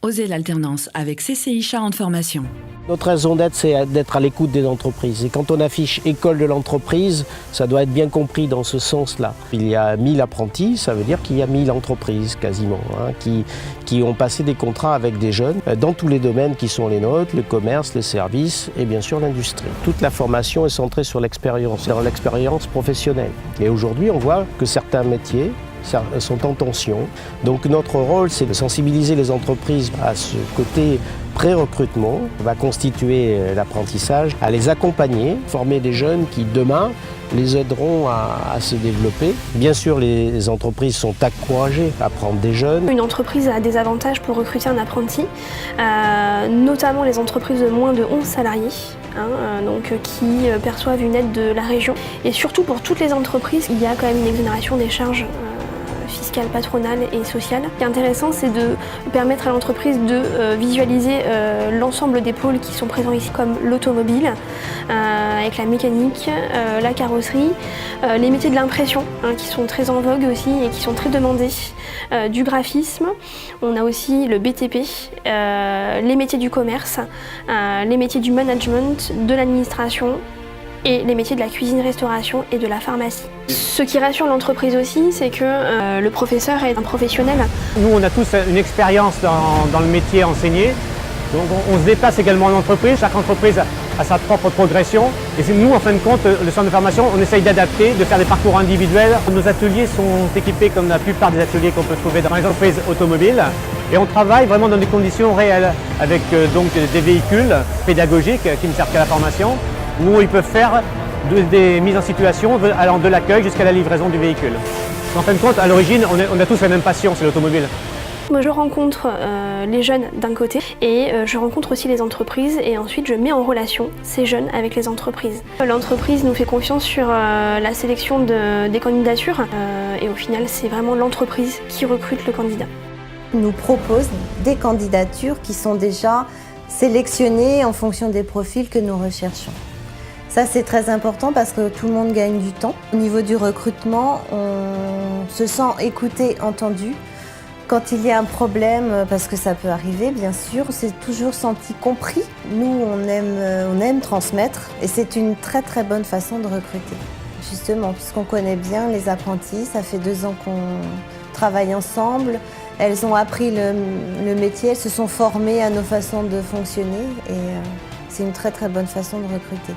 Osez l'alternance avec CCI Charente Formation. Notre raison d'être, c'est d'être à l'écoute des entreprises. Et quand on affiche école de l'entreprise, ça doit être bien compris dans ce sens-là. Il y a 1000 apprentis, ça veut dire qu'il y a 1000 entreprises quasiment, qui ont passé des contrats avec des jeunes dans tous les domaines qui sont les nôtres, le commerce, les services et bien sûr l'industrie. Toute la formation est centrée sur l'expérience, dans l'expérience professionnelle. Et aujourd'hui, on voit que certains métiers sont en tension. Donc notre rôle, c'est de sensibiliser les entreprises à ce côté pré-recrutement, va constituer l'apprentissage, à les accompagner, former des jeunes qui demain les aideront à se développer. Bien sûr, les entreprises sont encouragées à prendre des jeunes. Une entreprise a des avantages pour recruter un apprenti, notamment les entreprises de moins de 11 salariés. Qui perçoivent une aide de la région. Et surtout pour toutes les entreprises, il y a quand même une exonération des charges fiscale, patronale et sociale. Ce qui est intéressant, c'est de permettre à l'entreprise de visualiser l'ensemble des pôles qui sont présents ici, comme l'automobile, avec la mécanique, la carrosserie, les métiers de l'impression, qui sont très en vogue aussi et qui sont très demandés, du graphisme. On a aussi le BTP, les métiers du commerce, les métiers du management, de l'administration, et les métiers de la cuisine-restauration et de la pharmacie. Ce qui rassure l'entreprise aussi, c'est que le professeur est un professionnel. Nous, on a tous une expérience dans le métier enseigné. Donc on se déplace également en entreprise. Chaque entreprise a sa propre progression. Et c'est nous, en fin de compte, le centre de formation, on essaye d'adapter, de faire des parcours individuels. Nos ateliers sont équipés comme la plupart des ateliers qu'on peut trouver dans les entreprises automobiles. Et on travaille vraiment dans des conditions réelles, avec donc des véhicules pédagogiques qui ne servent qu'à la formation, où ils peuvent faire des mises en situation allant de l'accueil jusqu'à la livraison du véhicule. En fin de compte, à l'origine, on a tous la même passion, c'est l'automobile. Moi, je rencontre les jeunes d'un côté et je rencontre aussi les entreprises et ensuite je mets en relation ces jeunes avec les entreprises. L'entreprise nous fait confiance sur la sélection des candidatures et au final, c'est vraiment l'entreprise qui recrute le candidat. On nous propose des candidatures qui sont déjà sélectionnées en fonction des profils que nous recherchons. Ça, c'est très important parce que tout le monde gagne du temps. Au niveau du recrutement, on se sent écouté, entendu. Quand il y a un problème, parce que ça peut arriver, bien sûr, c'est toujours senti compris. Nous, on aime transmettre et c'est une très très bonne façon de recruter. Justement, puisqu'on connaît bien les apprentis, ça fait 2 ans qu'on travaille ensemble. Elles ont appris le métier, elles se sont formées à nos façons de fonctionner et c'est une très très bonne façon de recruter.